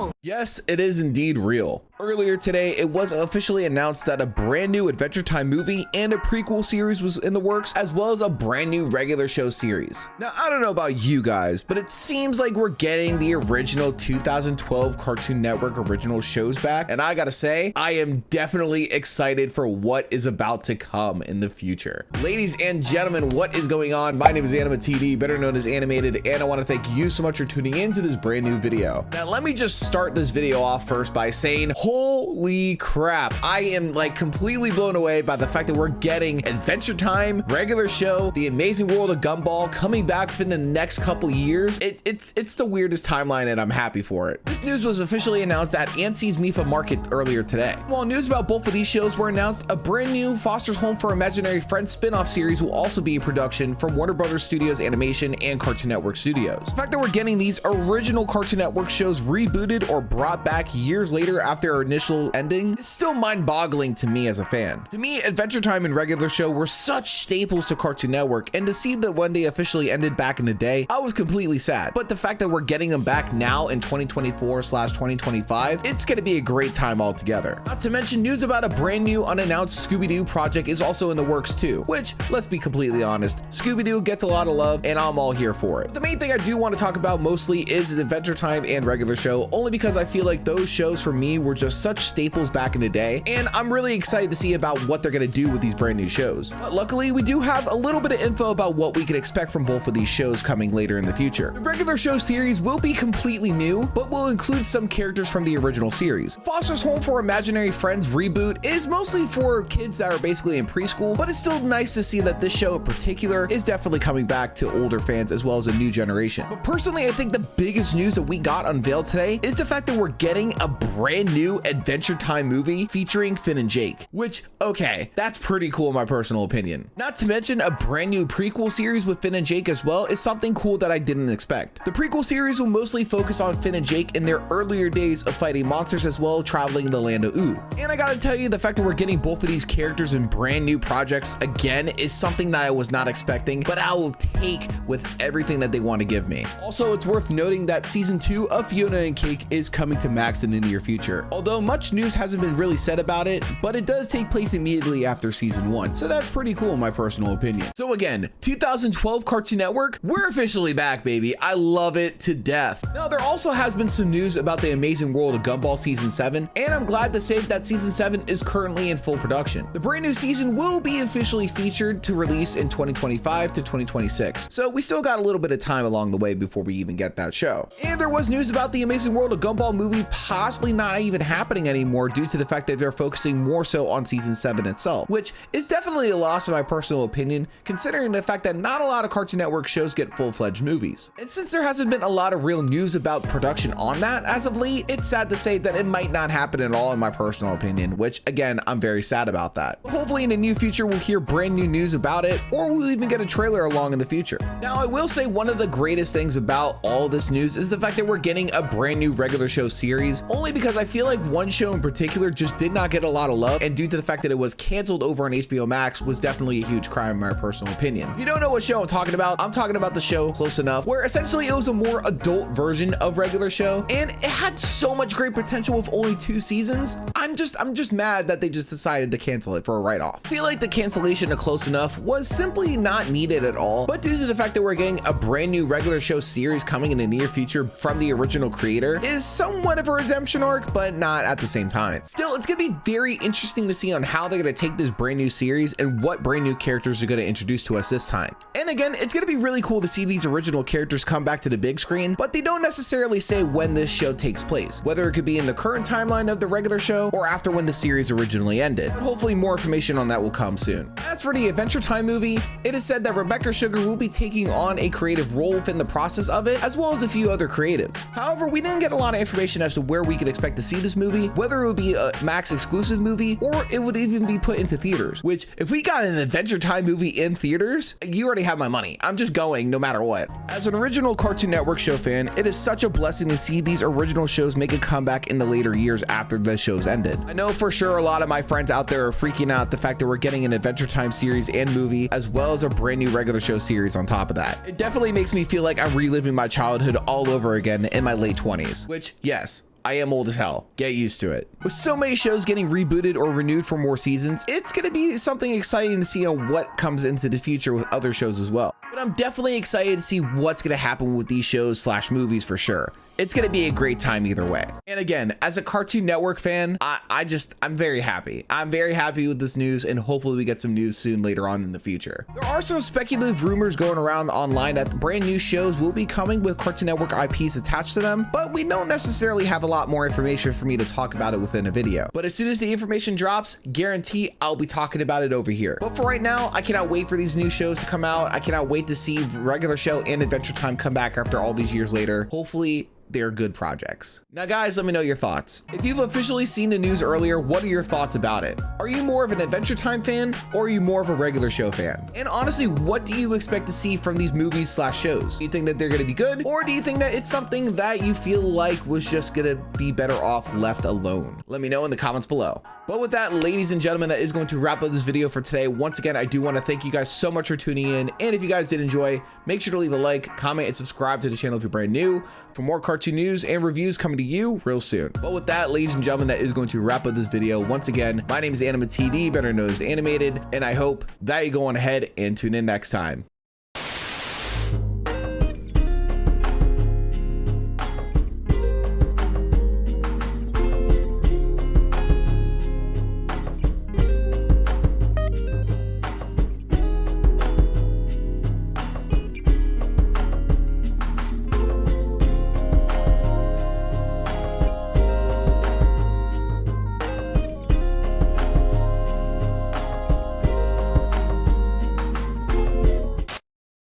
real. Yes, it is indeed real. Earlier today, it was officially announced that a brand new Adventure Time movie and a prequel series was in the works, as well as a brand new regular show series. Now, I don't know about you guys, but it seems like we're getting the original 2012 Cartoon Network original shows back, and I gotta say, I am definitely excited for what is about to come in the future. Ladies and gentlemen, what is going on? My name is AnimaTD, better known as Animated, and I want to thank you so much for tuning into this brand new video. Now, let me just start this video off first by saying, holy crap, I am like completely blown away by the fact that we're getting Adventure Time, regular show, The Amazing World of Gumball coming back within the next couple years. It's the weirdest timeline, and I'm happy for it. This news was officially announced at Anstey's MIFA Market earlier today. While news about both of these shows were announced, a brand new Foster's Home for Imaginary Friends spin-off series will also be in production from Warner Brothers Studios Animation and Cartoon Network Studios. The fact that we're getting these original Cartoon Network shows rebooted or brought back years later after their initial ending is still mind-boggling to me as a fan. To me, Adventure Time and regular show were such staples to Cartoon Network, and to see that when they officially ended back in the day, I was completely sad. But the fact that we're getting them back now in 2024/2025, it's gonna be a great time altogether. Not to mention, news about a brand new unannounced Scooby-Doo project is also in the works too, which, let's be completely honest, Scooby-Doo gets a lot of love and I'm all here for it. But the main thing I do want to talk about mostly is Adventure Time and regular show, only because I feel like those shows for me were just such staples back in the day, and I'm really excited to see about what they're going to do with these brand new shows. But luckily, we do have a little bit of info about what we can expect from both of these shows coming later in the future. The regular show series will be completely new, but will include some characters from the original series. Foster's Home for Imaginary Friends reboot is mostly for kids that are basically in preschool, but it's still nice to see that this show in particular is definitely coming back to older fans as well as a new generation. But personally, I think the biggest news that we got unveiled today is the fact that we're getting a brand new Adventure Time movie featuring Finn and Jake, which, okay, that's pretty cool in my personal opinion. Not to mention, a brand new prequel series with Finn and Jake as well is something cool that I didn't expect. The prequel series will mostly focus on Finn and Jake in their earlier days of fighting monsters as well, traveling in the land of Ooo. And I gotta tell you, the fact that we're getting both of these characters in brand new projects again is something that I was not expecting, but I will take with everything that they want to give me. Also, it's worth noting that season 2 of Fiona and Cake is coming to Max in the near future. Although much news hasn't been really said about it, but it does take place immediately after season 1, so that's pretty cool in my personal opinion. So again, 2012 Cartoon Network, we're officially back, baby. I love it to death. Now, there also has been some news about The Amazing World of Gumball season 7, and I'm glad to say that season 7 is currently in full production. The brand new season will be officially featured to release in 2025 to 2026, so we still got a little bit of time along the way before we even get that show. And there was news about The Amazing World of Gumball movie possibly not even happening anymore due to the fact that they're focusing more so on season 7 itself, which is definitely a loss in my personal opinion, considering the fact that not a lot of Cartoon Network shows get full-fledged movies. And since there hasn't been a lot of real news about production on that as of late, it's sad to say that it might not happen at all in my personal opinion, which again, I'm very sad about that. But hopefully in the near future, we'll hear brand new news about it, or we'll even get a trailer along in the future. Now, I will say one of the greatest things about all this news is the fact that we're getting a brand new regular show series, only because I feel like one show in particular just did not get a lot of love, and due to the fact that it was canceled over on HBO Max was definitely a huge crime in my personal opinion. If you don't know what show I'm talking about the show Close Enough, where essentially it was a more adult version of regular show, and it had so much great potential with only 2 seasons. I'm just mad that they just decided to cancel it for a write-off. I feel like the cancellation of Close Enough was simply not needed at all, but due to the fact that we're getting a brand new regular show series coming in the near future from the original creator is somewhat of a redemption arc, but not at the same time. Still, it's gonna be very interesting to see on how they're gonna take this brand new series and what brand new characters are gonna introduce to us this time. And again, it's gonna be really cool to see these original characters come back to the big screen, but they don't necessarily say when this show takes place, whether it could be in the current timeline of the regular show or after when the series originally ended. But hopefully more information on that will come soon. As for the Adventure Time movie, it is said that Rebecca Sugar will be taking on a creative role within the process of it, as well as a few other creatives. However, we didn't get a lot of information as to where we could expect to see this movie, whether it would be a Max exclusive movie or it would even be put into theaters, which if we got an Adventure Time movie in theaters, you already have my money. I'm just going no matter what. As an original Cartoon Network show fan, it is such a blessing to see these original shows make a comeback in the later years after the shows ended. I know for sure a lot of my friends out there are freaking out the fact that we're getting an Adventure Time series and movie, as well as a brand new regular show series on top of that. It definitely makes me feel like I'm reliving my childhood all over again in my late 20s, which, yes, I am old as hell. Get used to it. With so many shows getting rebooted or renewed for more seasons, it's gonna be something exciting to see on what comes into the future with other shows as well. But I'm definitely excited to see what's gonna happen with these shows / movies for sure. It's gonna be a great time either way. And again, as a Cartoon Network fan, I'm very happy. I'm very happy with this news, and hopefully we get some news soon later on in the future. There are some speculative rumors going around online that brand new shows will be coming with Cartoon Network IPs attached to them, but we don't necessarily have a lot more information for me to talk about it within a video. But as soon as the information drops, guarantee I'll be talking about it over here. But for right now, I cannot wait for these new shows to come out. I cannot wait to see regular show and Adventure Time come back after all these years later. Hopefully, they're good projects. Now guys, let me know your thoughts. If you've officially seen the news earlier, what are your thoughts about it? Are you more of an Adventure Time fan, or are you more of a regular show fan? And honestly, what do you expect to see from these movies / shows? Do you think that they're gonna be good, or do you think that it's something that you feel like was just gonna be better off left alone? Let me know in the comments below. But with that, ladies and gentlemen, that is going to wrap up this video for today. Once again, I do want to thank you guys so much for tuning in. And if you guys did enjoy, make sure to leave a like, comment, and subscribe to the channel if you're brand new for more cartoon news and reviews coming to you real soon. But with that, ladies and gentlemen, that is going to wrap up this video. Once again, my name is AnimaTD, better known as Animated, and I hope that you go on ahead and tune in next time.